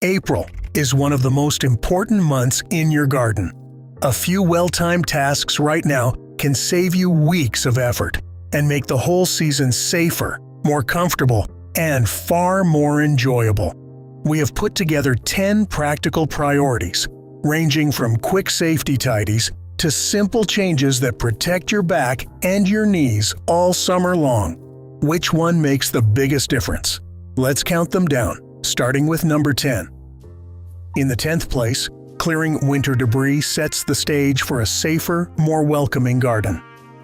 April is one of the most important months in your garden. A few well-timed tasks right now can save you weeks of effort and make the whole season safer, more comfortable, and far more enjoyable. We have put together 10 practical priorities, ranging from quick safety tidies to simple changes that protect your back and your knees all summer long. Which one makes the biggest difference? Let's count them down, starting with number 10. In the 10th place, clearing winter debris sets the stage for a safer, more welcoming garden.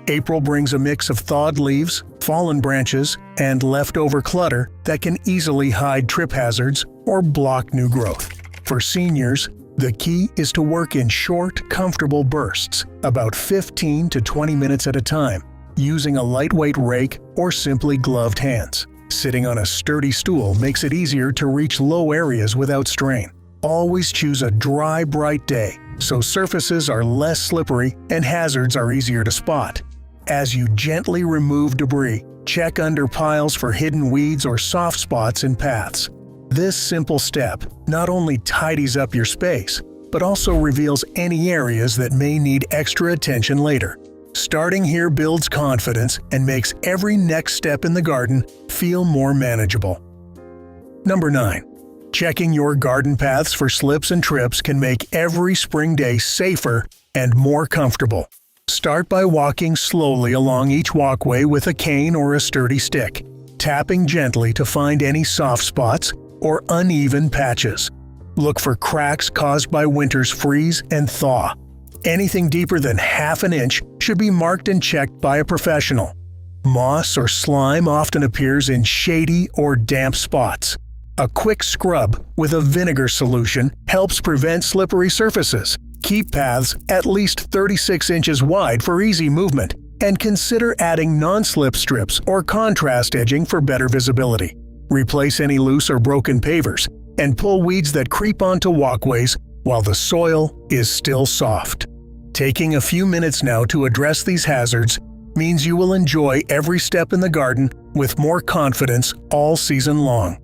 April brings a mix of thawed leaves, fallen branches, and leftover clutter that can easily hide trip hazards or block new growth. For seniors, the key is to work in short, comfortable bursts, about 15 to 20 minutes at a time, using a lightweight rake or simply gloved hands. Sitting on a sturdy stool makes it easier to reach low areas without strain. Always choose a dry, bright day, so surfaces are less slippery and hazards are easier to spot. As you gently remove debris, check under piles for hidden weeds or soft spots in paths. This simple step not only tidies up your space, but also reveals any areas that may need extra attention later. Starting here builds confidence and makes every next step in the garden feel more manageable. Number 9. Checking your garden paths for slips and trips can make every spring day safer and more comfortable. Start by walking slowly along each walkway with a cane or a sturdy stick, tapping gently to find any soft spots or uneven patches. Look for cracks caused by winter's freeze and thaw. Anything deeper than half an inch should be marked and checked by a professional. Moss or slime often appears in shady or damp spots. A quick scrub with a vinegar solution helps prevent slippery surfaces. Keep paths at least 36 inches wide for easy movement, and consider adding non-slip strips or contrast edging for better visibility. Replace any loose or broken pavers, and pull weeds that creep onto walkways while the soil is still soft. Taking a few minutes now to address these hazards means you will enjoy every step in the garden with more confidence all season long.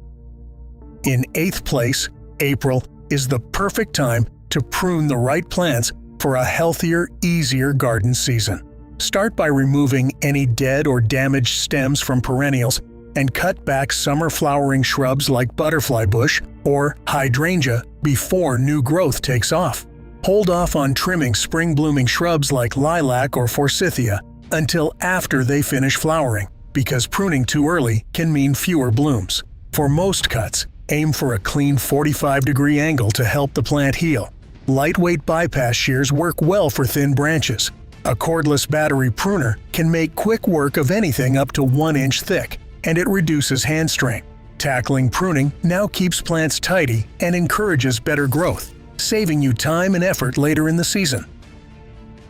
In 8th place, April is the perfect time to prune the right plants for a healthier, easier garden season. Start by removing any dead or damaged stems from perennials and cut back summer flowering shrubs like butterfly bush or hydrangea before new growth takes off. Hold off on trimming spring-blooming shrubs like lilac or forsythia until after they finish flowering, because pruning too early can mean fewer blooms. For most cuts, aim for a clean 45-degree angle to help the plant heal. Lightweight bypass shears work well for thin branches. A cordless battery pruner can make quick work of anything up to 1 inch thick, and it reduces hand strain. Tackling pruning now keeps plants tidy and encourages better growth, saving you time and effort later in the season.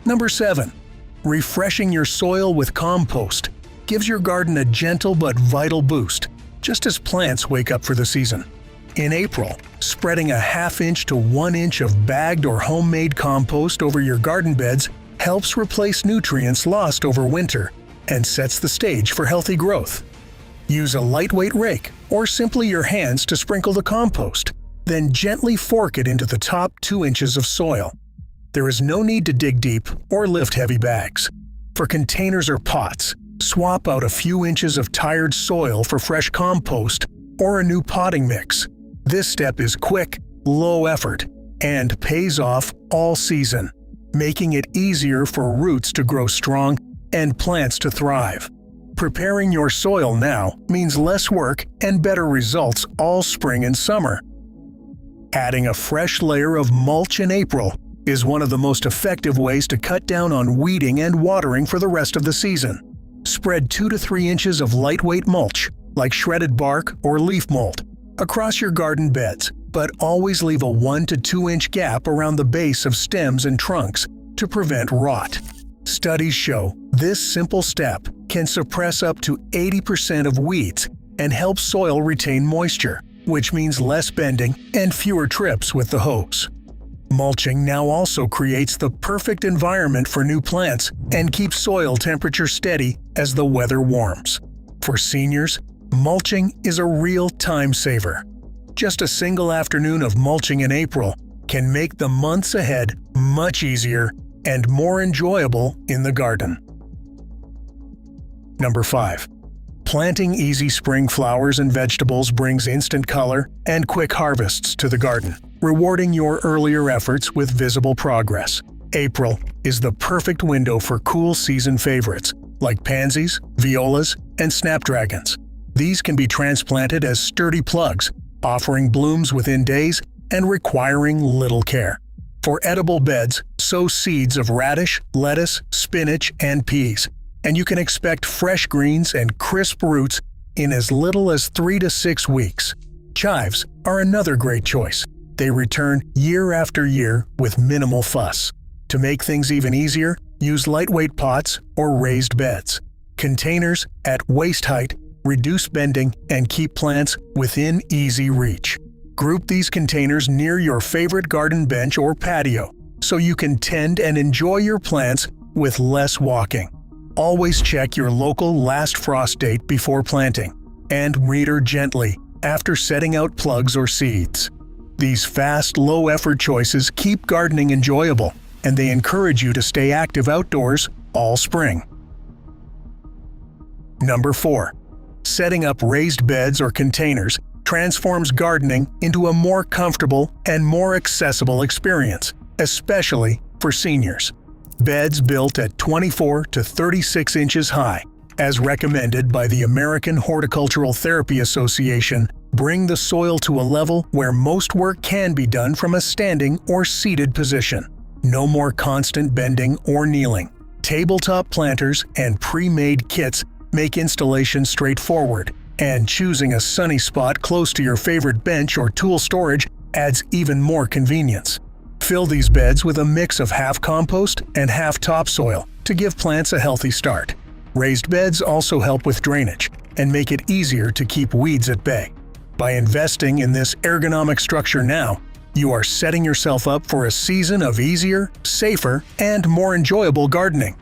Number 7. Refreshing your soil with compost gives your garden a gentle but vital boost, just as plants wake up for the season. In April, spreading a ½ inch to 1 inch of bagged or homemade compost over your garden beds helps replace nutrients lost over winter and sets the stage for healthy growth. Use a lightweight rake or simply your hands to sprinkle the compost, then gently fork it into the top 2 inches of soil. There is no need to dig deep or lift heavy bags. For containers or pots, swap out a few inches of tired soil for fresh compost or a new potting mix. This step is quick, low effort, and pays off all season, making it easier for roots to grow strong and plants to thrive. Preparing your soil now means less work and better results all spring and summer. Adding a fresh layer of mulch in April is one of the most effective ways to cut down on weeding and watering for the rest of the season. Spread 2 to 3 inches of lightweight mulch, like shredded bark or leaf mold, across your garden beds, but always leave a 1 to 2 inch gap around the base of stems and trunks to prevent rot. Studies show this simple step can suppress up to 80% of weeds and help soil retain moisture, which means less bending and fewer trips with the hose. Mulching now also creates the perfect environment for new plants and keeps soil temperature steady as the weather warms. For seniors, mulching is a real time saver. Just a single afternoon of mulching in April can make the months ahead much easier and more enjoyable in the garden. Number 5. Planting easy spring flowers and vegetables brings instant color and quick harvests to the garden, rewarding your earlier efforts with visible progress. April is the perfect window for cool season favorites like pansies, violas, and snapdragons. These can be transplanted as sturdy plugs, offering blooms within days and requiring little care. For edible beds, sow seeds of radish, lettuce, spinach, and peas, and you can expect fresh greens and crisp roots in as little as 3 to 6 weeks. Chives are another great choice. They return year after year with minimal fuss. To make things even easier, use lightweight pots or raised beds. Containers at waist height reduce bending and keep plants within easy reach. Group these containers near your favorite garden bench or patio so you can tend and enjoy your plants with less walking. Always check your local last frost date before planting and reader gently after setting out plugs or seeds. These fast, low-effort choices keep gardening enjoyable, and they encourage you to stay active outdoors all spring. Number 4. Setting up raised beds or containers transforms gardening into a more comfortable and more accessible experience, especially for seniors. Beds built at 24 to 36 inches high, as recommended by the American Horticultural Therapy Association, bring the soil to a level where most work can be done from a standing or seated position. No more constant bending or kneeling. Tabletop planters and pre-made kits make installation straightforward, and choosing a sunny spot close to your favorite bench or tool storage adds even more convenience. Fill these beds with a mix of half compost and half topsoil to give plants a healthy start. Raised beds also help with drainage and make it easier to keep weeds at bay. By investing in this ergonomic structure now, you are setting yourself up for a season of easier, safer, and more enjoyable gardening.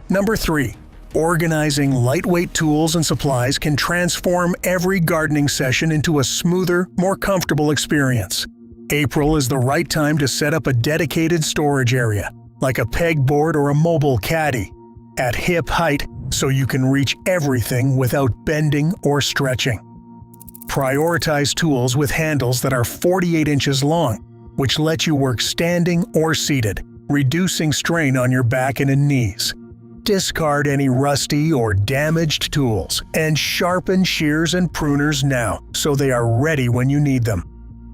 Number 3. Organizing lightweight tools and supplies can transform every gardening session into a smoother, more comfortable experience. April is the right time to set up a dedicated storage area, like a pegboard or a mobile caddy, at hip height so you can reach everything without bending or stretching. Prioritize tools with handles that are 48 inches long, which let you work standing or seated, reducing strain on your back and knees. Discard any rusty or damaged tools and sharpen shears and pruners now so they are ready when you need them.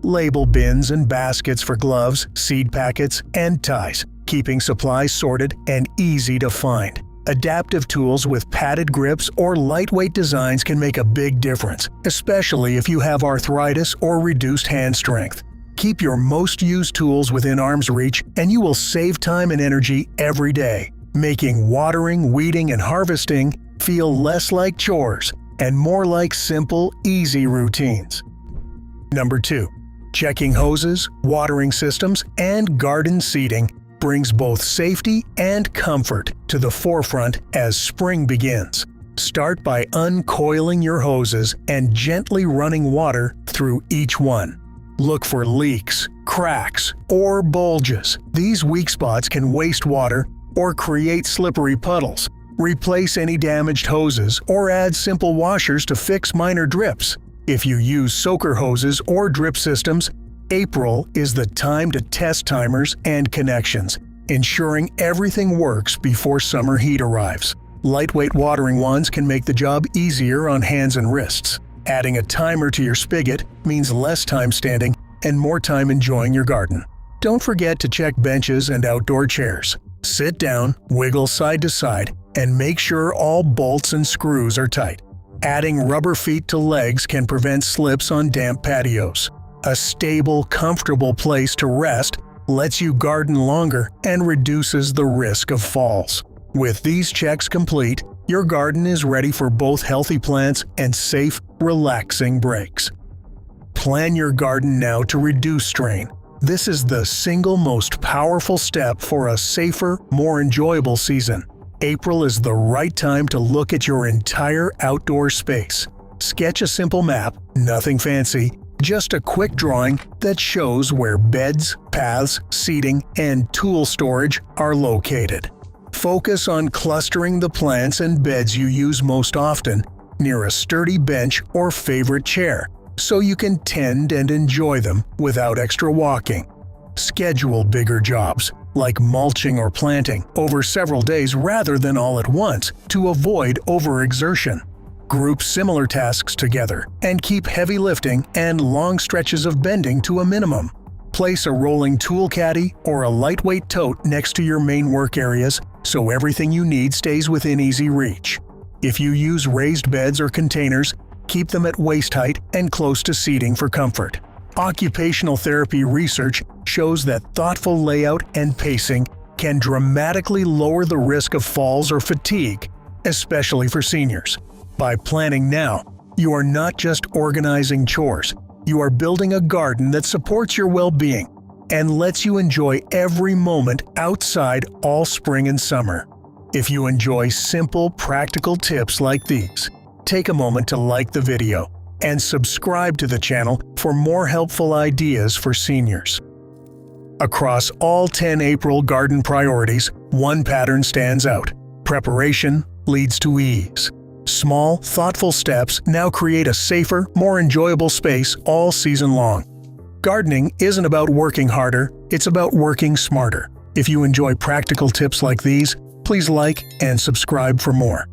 Label bins and baskets for gloves, seed packets, and ties, keeping supplies sorted and easy to find. Adaptive tools with padded grips or lightweight designs can make a big difference, especially if you have arthritis or reduced hand strength. Keep your most used tools within arm's reach and you will save time and energy every day, making watering, weeding, and harvesting feel less like chores and more like simple, easy routines. Number 2. Checking hoses, watering systems, and garden seeding brings both safety and comfort to the forefront as spring begins. Start by uncoiling your hoses and gently running water through each one. Look for leaks, cracks, or bulges. These weak spots can waste water or create slippery puddles. Replace any damaged hoses or add simple washers to fix minor drips. If you use soaker hoses or drip systems, April is the time to test timers and connections, ensuring everything works before summer heat arrives. Lightweight watering wands can make the job easier on hands and wrists. Adding a timer to your spigot means less time standing and more time enjoying your garden. Don't forget to check benches and outdoor chairs. Sit down, wiggle side to side, and make sure all bolts and screws are tight. Adding rubber feet to legs can prevent slips on damp patios. A stable, comfortable place to rest lets you garden longer and reduces the risk of falls. With these checks complete, your garden is ready for both healthy plants and safe, relaxing breaks. Plan your garden now to reduce strain. This is the single most powerful step for a safer, more enjoyable season. April is the right time to look at your entire outdoor space. Sketch a simple map, nothing fancy, Just a quick drawing that shows where beds, paths, seating, and tool storage are located. Focus on clustering the plants and beds you use most often near a sturdy bench or favorite chair, so you can tend and enjoy them without extra walking. Schedule bigger jobs, like mulching or planting, over several days rather than all at once to avoid overexertion. Group similar tasks together and keep heavy lifting and long stretches of bending to a minimum. Place a rolling tool caddy or a lightweight tote next to your main work areas so everything you need stays within easy reach. If you use raised beds or containers, keep them at waist height and close to seating for comfort. Occupational therapy research shows that thoughtful layout and pacing can dramatically lower the risk of falls or fatigue, especially for seniors. By planning now, you are not just organizing chores, you are building a garden that supports your well-being and lets you enjoy every moment outside all spring and summer. If you enjoy simple, practical tips like these, take a moment to like the video and subscribe to the channel for more helpful ideas for seniors. Across all 10 April garden priorities, one pattern stands out: preparation leads to ease. Small, thoughtful steps now create a safer, more enjoyable space all season long. Gardening isn't about working harder, it's about working smarter. If you enjoy practical tips like these, please like and subscribe for more.